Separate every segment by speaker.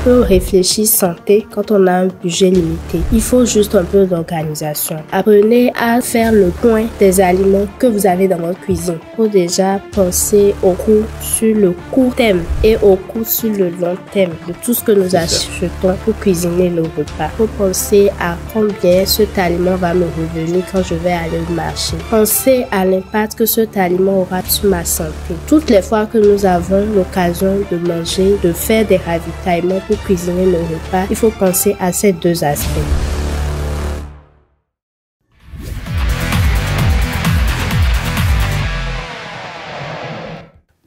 Speaker 1: peut réfléchir santé quand on a un budget limité. Il faut juste un peu d'organisation. Apprenez à faire le point des aliments que vous avez dans votre cuisine. Il faut déjà penser au coût sur le court terme et au coût sur le long terme de tout ce que nous achetons pour cuisiner nos repas. Il faut penser à combien cet aliment va me revenir quand je vais aller au marché. Pensez à l'impact que cet aliment aura sur ma santé. Toutes les fois que nous avons l'occasion de manger, de faire des ravitaillements pour cuisiner nos repas, il faut penser à ces deux aspects.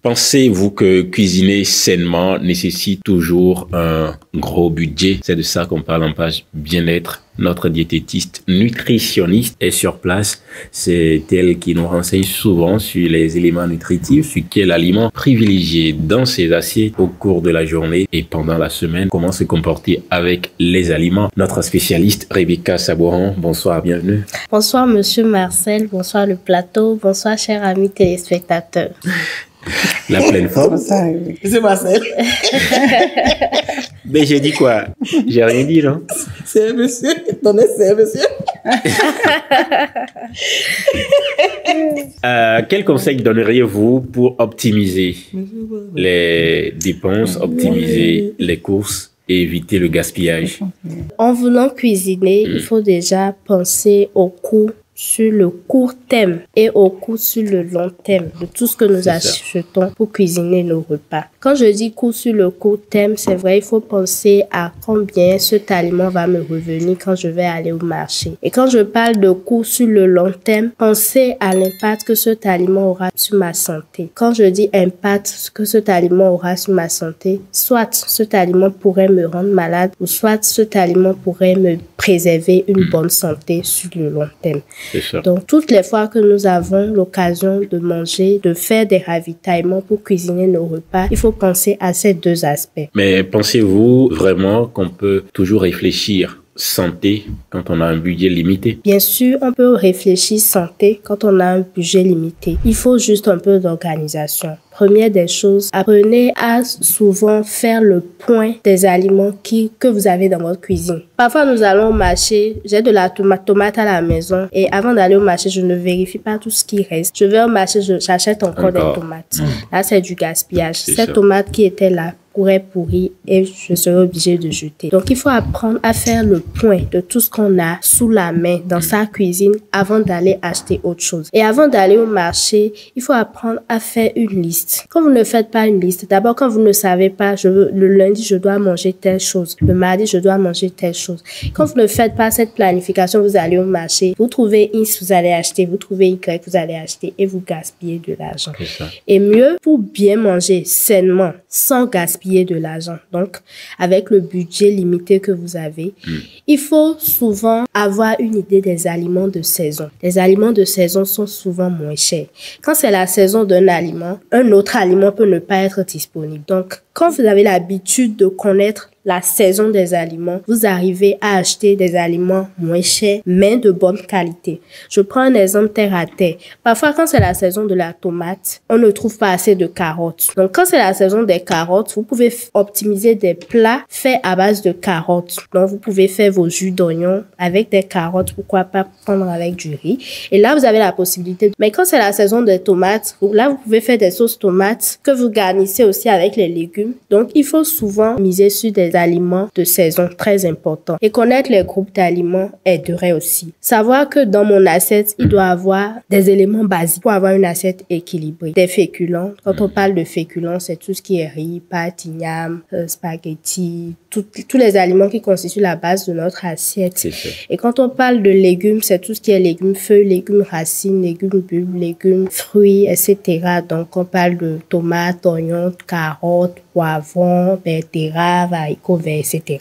Speaker 2: Pensez-vous que cuisiner sainement nécessite toujours un gros budget? C'est de ça qu'on parle en page bien-être. Notre diététiste nutritionniste est sur place. C'est elle qui nous renseigne souvent sur les éléments nutritifs, sur quel aliment privilégier dans ses assiettes au cours de la journée et pendant la semaine, comment se comporter avec les aliments. Notre spécialiste Rebecca Sabourin, bonsoir, bienvenue.
Speaker 1: Bonsoir Monsieur Marcel, bonsoir le plateau, bonsoir chers amis téléspectateurs.
Speaker 2: La pleine forme.
Speaker 3: C'est Marcel.
Speaker 2: Mais j'ai dit quoi? J'ai rien dit, non?
Speaker 3: C'est un monsieur. Ton c'est un monsieur.
Speaker 2: Quel conseil donneriez-vous pour optimiser les dépenses, optimiser les courses et éviter le gaspillage?
Speaker 1: En voulant cuisiner, il faut déjà penser au coût sur le court terme et au coût sur le long terme de tout ce que nous achetons pour cuisiner nos repas. Quand je dis coût sur le court terme, c'est vrai, il faut penser à combien cet aliment va me revenir quand je vais aller au marché. Et quand je parle de coût sur le long terme, pensez à l'impact que cet aliment aura sur ma santé. Quand je dis impact que cet aliment aura sur ma santé, soit cet aliment pourrait me rendre malade ou soit cet aliment pourrait me préserver une bonne santé sur le long terme. Donc, toutes les fois que nous avons l'occasion de manger, de faire des ravitaillements pour cuisiner nos repas, il faut penser à ces deux aspects.
Speaker 2: Mais pensez-vous vraiment qu'on peut toujours réfléchir santé quand on a un budget limité?
Speaker 1: Bien sûr, on peut réfléchir santé quand on a un budget limité. Il faut juste un peu d'organisation. Première des choses, apprenez à souvent faire le point des aliments que vous avez dans votre cuisine. Parfois, nous allons au marché, j'ai de la tomate à la maison et avant d'aller au marché, je ne vérifie pas tout ce qui reste. Je vais au marché, j'achète encore des tomates. Là, c'est du gaspillage. Cette tomate qui était là pourrait pourrir et je serai obligée de jeter. Donc, il faut apprendre à faire le point de tout ce qu'on a sous la main dans sa cuisine avant d'aller acheter autre chose. Et avant d'aller au marché, il faut apprendre à faire une liste. Quand vous ne faites pas une liste, d'abord, quand vous ne savez pas, le lundi, je dois manger telle chose. Le mardi, je dois manger telle chose. Quand vous ne faites pas cette planification, vous allez au marché, vous trouvez X, vous allez acheter, vous trouvez Y, vous allez acheter et vous gaspillez de l'argent. Et mieux, pour bien manger sainement, sans gaspiller de l'argent, donc avec le budget limité que vous avez, il faut souvent avoir une idée des aliments de saison. Les aliments de saison sont souvent moins chers. Quand c'est la saison d'un aliment, un autre aliment peut ne pas être disponible. Donc, quand vous avez l'habitude de connaître la saison des aliments, vous arrivez à acheter des aliments moins chers, mais de bonne qualité. Je prends un exemple terre à terre. Parfois, quand c'est la saison de la tomate, on ne trouve pas assez de carottes. Donc, quand c'est la saison des carottes, vous pouvez optimiser des plats faits à base de carottes. Donc, vous pouvez faire vos jus d'oignon avec des carottes, pourquoi pas prendre avec du riz. Et là, vous avez la possibilité. Mais quand c'est la saison des tomates, là, vous pouvez faire des sauces tomates que vous garnissez aussi avec les légumes. Donc, il faut souvent miser sur des aliments de saison très importants. Et connaître les groupes d'aliments aiderait aussi. Savoir que dans mon assiette, il doit avoir des éléments basiques pour avoir une assiette équilibrée. Des féculents. Quand on parle de féculents, c'est tout ce qui est riz, pâtes, ignames, spaghettis, tous les aliments qui constituent la base de notre assiette. Et quand on parle de légumes, c'est tout ce qui est légumes feuilles, légumes racines, légumes bulbes, légumes fruits, etc. Donc, on parle de tomates, oignons, carottes, poivrons, betteraves, haricots verts, etc.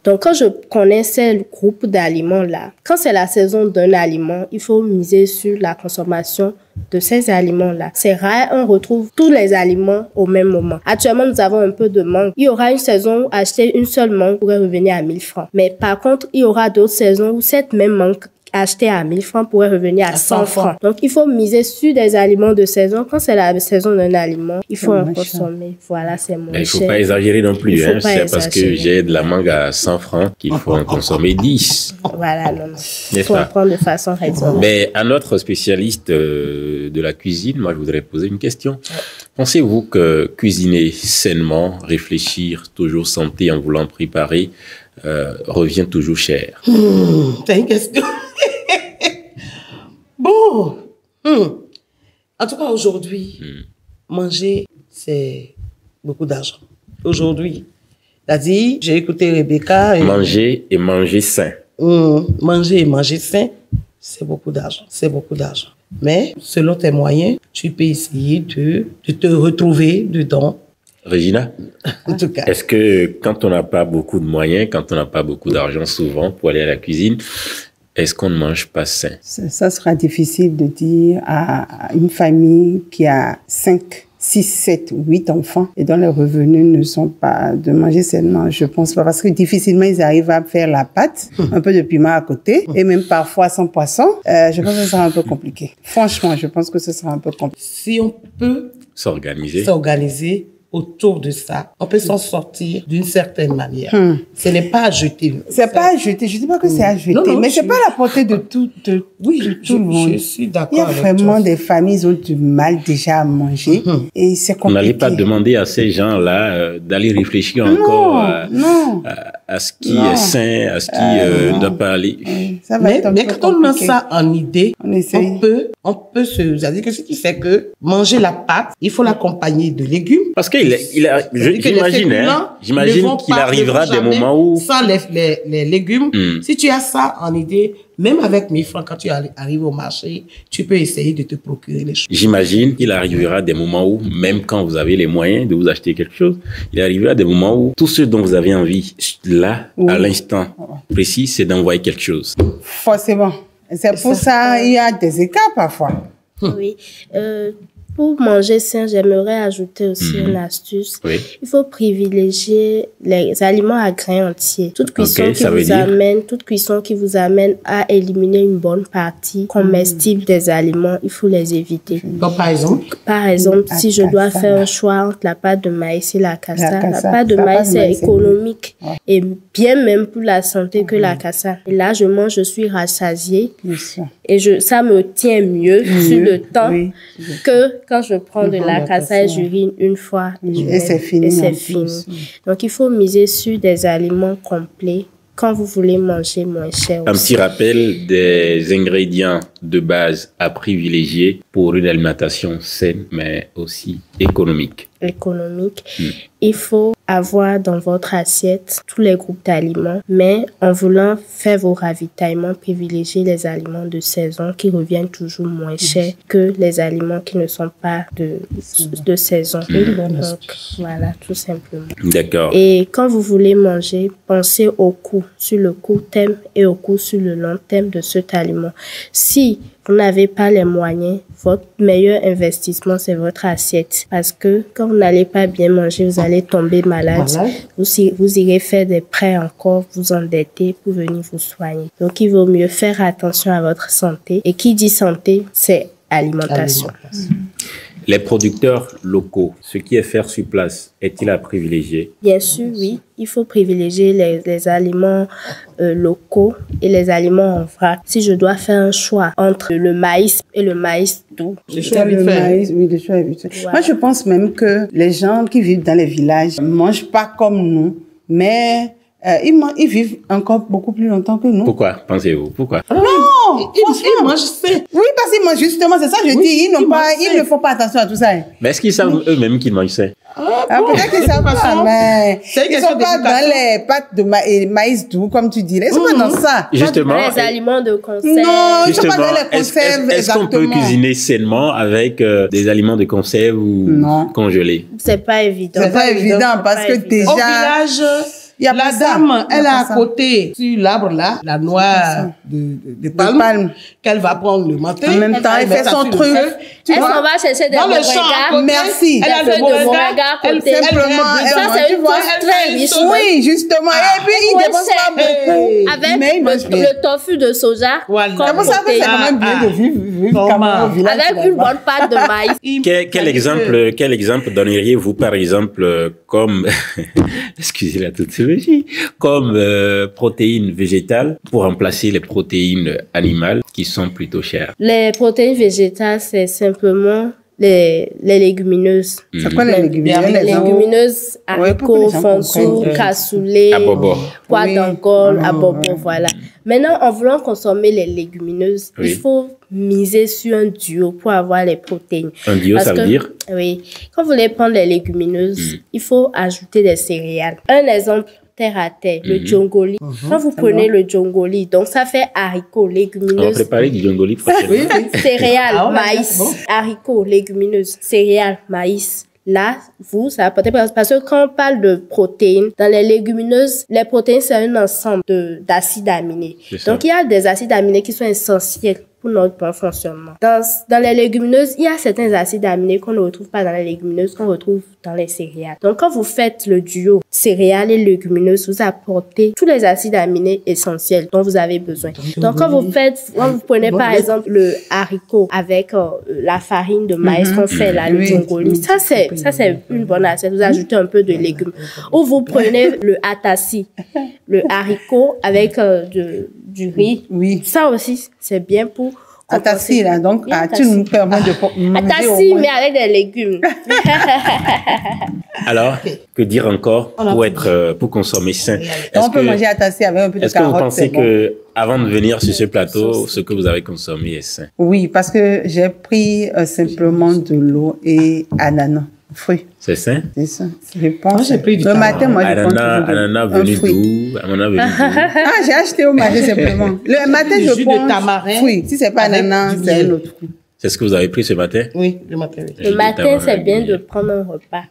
Speaker 1: Donc, quand je connais ces groupes d'aliments-là, quand c'est la saison d'un aliment, il faut miser sur la consommation de ces aliments-là. C'est rare, on retrouve tous les aliments au même moment. Actuellement, nous avons un peu de mangue. Il y aura une saison où acheter une seule mangue pourrait revenir à 1000 francs. Mais par contre, il y aura d'autres saisons où cette même mangue acheté à 1000 francs pourrait revenir à 100 francs. Donc, il faut miser sur des aliments de saison. Quand c'est la saison d'un aliment, il faut en consommer. Voilà, c'est moins cher.
Speaker 2: Il faut pas exagérer non plus. C'est parce que j'ai de la mangue à 100 francs qu'il faut en consommer 10.
Speaker 1: Voilà, non. Il faut en prendre de façon raisonnable.
Speaker 2: Mais à notre spécialiste de la cuisine, moi, je voudrais poser une question. Pensez-vous que cuisiner sainement, réfléchir, toujours santé en voulant préparer, revient toujours cher?
Speaker 3: C'est une question. Bon. En tout cas, aujourd'hui, manger, c'est beaucoup d'argent. Aujourd'hui. C'est-à-dire, j'ai écouté Rebecca.
Speaker 2: Manger et manger sain.
Speaker 3: Manger et manger sain, c'est beaucoup d'argent. C'est beaucoup d'argent. Mais, selon tes moyens, tu peux essayer de te retrouver dedans.
Speaker 2: Regina,
Speaker 3: en tout cas.
Speaker 2: Est-ce que quand on n'a pas beaucoup de moyens, quand on n'a pas beaucoup d'argent souvent pour aller à la cuisine, est-ce qu'on ne mange pas sain?
Speaker 4: Ça sera difficile de dire à une famille qui a 5, 6, 7 ou 8 enfants et dont les revenus ne sont pas de manger sainement. Je pense pas, parce que difficilement ils arrivent à faire la pâte, un peu de piment à côté et même parfois sans poisson. Je pense que ce sera un peu compliqué. Franchement, je pense que ce sera un peu compliqué.
Speaker 3: Si on peut s'organiser autour de ça, on peut s'en sortir d'une certaine manière. Ce n'est pas à jeter.
Speaker 4: C'est pas à jeter. Je dis pas que c'est à jeter, mais c'est pas à la portée de tout le monde.
Speaker 3: Je suis d'accord.
Speaker 4: Il y a vraiment des familles qui ont du mal déjà à manger et c'est compliqué.
Speaker 2: On n'allait pas demander à ces gens-là d'aller réfléchir encore à ce qui est sain, à ce qui ne doit pas aller.
Speaker 3: Mais quand on met ça en idée, on peut se dire que ce qui fait que manger la pâte, il faut l'accompagner de légumes.
Speaker 2: Parce que j'imagine qu'il arrivera des moments où...
Speaker 3: Sans les légumes, si tu as ça en idée, même avec 1000 francs, quand tu arrives au marché, tu peux essayer de te procurer les choses.
Speaker 2: J'imagine qu'il arrivera des moments où, même quand vous avez les moyens de vous acheter quelque chose, il arrivera des moments où tout ce dont vous avez envie, là, à l'instant précis, c'est d'envoyer quelque chose.
Speaker 4: Forcément. C'est pour ça il y a des écarts parfois.
Speaker 1: Oui. Pour manger sain, j'aimerais ajouter aussi une astuce.
Speaker 2: Oui.
Speaker 1: Il faut privilégier les aliments à grains entiers. Toute cuisson qui vous amène à éliminer une bonne partie comestible des aliments, il faut les éviter.
Speaker 3: Donc, par exemple,
Speaker 1: si je dois faire un choix entre la pâte de maïs et la cassave, la pâte de maïs est économique et bien même pour la santé que la cassave. Et là, je suis rassasiée et ça me tient mieux sur le temps que quand je prends de la cassave, j'urine une fois
Speaker 4: et c'est fini.
Speaker 1: Donc, il faut miser sur des aliments complets quand vous voulez manger moins cher.
Speaker 2: Un petit rappel des ingrédients de base à privilégier pour une alimentation saine, mais aussi économique. Il faut avoir dans votre assiette tous les groupes d'aliments, mais en voulant faire vos ravitaillements, privilégier les aliments de saison qui reviennent toujours moins chers que les aliments qui ne sont pas de saison. Donc, voilà, tout simplement. D'accord.
Speaker 1: Et quand vous voulez manger, pensez au coût, sur le court terme et au coût sur le long terme de cet aliment. Si vous n'avez pas les moyens, votre meilleur investissement, c'est votre assiette. Parce que quand vous n'allez pas bien manger, vous allez tomber malade. Vous irez faire des prêts encore, vous endetter pour venir vous soigner. Donc, il vaut mieux faire attention à votre santé. Et qui dit santé, c'est alimentation.
Speaker 2: Les producteurs locaux, ce qui est fait sur place, est-il à privilégier?
Speaker 1: Bien sûr, oui. Il faut privilégier les aliments locaux et les aliments en vrac. Si je dois faire un choix entre le maïs et le maïs doux.
Speaker 4: Le choix est vite fait. Moi, je pense même que les gens qui vivent dans les villages ne mangent pas comme nous, mais ils vivent encore beaucoup plus longtemps que nous.
Speaker 2: Pourquoi, pensez-vous? Pourquoi?
Speaker 4: Non,
Speaker 3: ils mangent sain.
Speaker 4: Oui, parce qu'ils mangent justement, c'est ça que je dis, ils ne font pas attention à tout ça.
Speaker 2: Mais est-ce qu'ils savent eux-mêmes qu'ils mangent sain?
Speaker 4: Peut-être qu'ils savent pas, mais ils ne sont pas dans les pâtes de maïs doux, comme tu dis. Ils ne sont pas dans ça.
Speaker 2: Justement.
Speaker 1: Les aliments de conserve.
Speaker 4: Non, ils ne sont pas dans les conserves.
Speaker 2: Est-ce qu'on peut cuisiner sainement avec des aliments de conserve ou congelés?
Speaker 1: C'est pas évident.
Speaker 4: C'est pas évident parce que déjà...
Speaker 3: Au village,
Speaker 4: Il y a
Speaker 3: La
Speaker 4: pas ça.
Speaker 3: dame,
Speaker 4: Il y a
Speaker 3: elle
Speaker 4: pas
Speaker 3: a à
Speaker 4: ça.
Speaker 3: côté, sur l'arbre là, la noix de palme,
Speaker 4: palme.
Speaker 3: qu'elle va prendre le matin.
Speaker 4: En même temps, elle fait
Speaker 3: met ça
Speaker 4: son
Speaker 3: sur le
Speaker 4: truc.
Speaker 3: feu.
Speaker 4: Tu
Speaker 1: Elle
Speaker 4: vois?
Speaker 1: s'en va chercher des
Speaker 3: Dans le champ à
Speaker 1: moringas.
Speaker 3: côté,
Speaker 4: Merci.
Speaker 3: elle a
Speaker 1: Des
Speaker 3: le
Speaker 1: feuilles de
Speaker 3: moringa,
Speaker 1: moringa à
Speaker 3: elle
Speaker 1: côté.
Speaker 3: fait
Speaker 4: Simplement,
Speaker 1: Ça, c'est une bouffe très riche.
Speaker 4: Oui, justement. Et puis, il
Speaker 1: Ouais,
Speaker 4: dépense pas
Speaker 1: c'est-
Speaker 4: beaucoup.
Speaker 1: Avec
Speaker 4: Mais il mange bien.
Speaker 1: le tofu de soja.
Speaker 3: Voilà.
Speaker 1: comme
Speaker 4: C'est pour ça que c'est
Speaker 1: protéine.
Speaker 4: quand même bien de vivre
Speaker 3: Comment?
Speaker 4: quand même au village.
Speaker 1: Avec une bonne pâte de maïs.
Speaker 2: Quel exemple donneriez-vous, par exemple, comme, excusez la tautologie, comme protéines végétales pour remplacer les protéines animales qui sont plutôt chères?
Speaker 1: Les protéines végétales, c'est simplement les légumineuses.
Speaker 4: C'est quoi les légumineuses?
Speaker 1: Les légumineuses,
Speaker 4: Ouais, pour que
Speaker 1: haricots,
Speaker 4: les gens
Speaker 1: fonçous,
Speaker 4: comprennent.
Speaker 1: cassoulet,
Speaker 2: Abobo.
Speaker 1: pois
Speaker 4: Oui.
Speaker 1: d'Angole,
Speaker 4: Ah,
Speaker 1: abobo,
Speaker 4: ouais.
Speaker 1: voilà. Maintenant, en voulant consommer les légumineuses,
Speaker 2: Oui.
Speaker 1: il faut miser sur un duo pour avoir les protéines.
Speaker 2: Un duo,
Speaker 1: Parce
Speaker 2: ça veut
Speaker 1: que-
Speaker 2: dire?
Speaker 1: Oui. Quand vous voulez prendre les légumineuses, il faut ajouter des céréales. Un exemple, terre à terre, le djongoli. Quand vous prenez le djongoli, donc ça fait haricots,
Speaker 2: On va
Speaker 1: légumineuses,
Speaker 2: préparer du djongoli prochainement.
Speaker 1: céréales,
Speaker 3: Ah ouais,
Speaker 1: maïs,
Speaker 3: bon.
Speaker 1: haricots, légumineuses, céréales, maïs. Là, ça va peut-être parce que quand on parle de protéines, dans les légumineuses, les protéines, c'est un ensemble d'acides aminés.
Speaker 2: C'est ça.
Speaker 1: Donc, il y a des acides aminés qui sont essentiels pour notre bon fonctionnement. Dans les légumineuses, il y a certains acides aminés qu'on ne retrouve pas dans les légumineuses, qu'on retrouve dans les céréales. Donc, quand vous faites le duo céréales et légumineuses, vous apportez tous les acides aminés essentiels dont vous avez besoin. Donc, quand vous prenez par exemple le haricot avec la farine de maïs qu'on fait là, le
Speaker 4: Oui.
Speaker 1: djongoli, ça c'est une bonne assiette. Vous ajoutez un peu de légumes. Ou vous prenez le atassi, le haricot avec du riz.
Speaker 4: Oui.
Speaker 1: Ça aussi, c'est bien pour
Speaker 4: Atassi, là. Donc,
Speaker 1: Oui,
Speaker 4: tu nous permets de manger au
Speaker 1: atassi,
Speaker 4: moins.
Speaker 1: mais avec des légumes.
Speaker 2: Alors, que dire encore pour consommer sain?
Speaker 4: On peut manger atassi avec un peu de
Speaker 2: Est-ce que vous
Speaker 4: carotte,
Speaker 2: pensez
Speaker 4: c'est bon.
Speaker 2: que, avant de venir sur ce plateau, ce que vous avez consommé est sain?
Speaker 4: Oui, parce que j'ai pris simplement de l'eau et ananas, fruits.
Speaker 2: C'est sain?
Speaker 4: C'est ça. Je pense.
Speaker 3: Moi, j'ai pris du
Speaker 4: le matin, moi, je prends toujours
Speaker 2: Ananas
Speaker 4: un
Speaker 2: venu
Speaker 4: fruit.
Speaker 2: d'où? Ananas venu d'où?
Speaker 4: Ah, j'ai acheté au marché simplement. Le matin,
Speaker 3: Du
Speaker 4: je
Speaker 3: jus
Speaker 4: prends
Speaker 3: de tamarin
Speaker 4: fruit. Si c'est pas
Speaker 3: avec
Speaker 4: ananas,
Speaker 3: du
Speaker 4: c'est
Speaker 3: miel.
Speaker 4: un autre fruit.
Speaker 2: C'est ce que vous avez pris ce matin?
Speaker 3: Oui, le matin. Oui.
Speaker 1: Le matin, c'est bien de prendre un repas.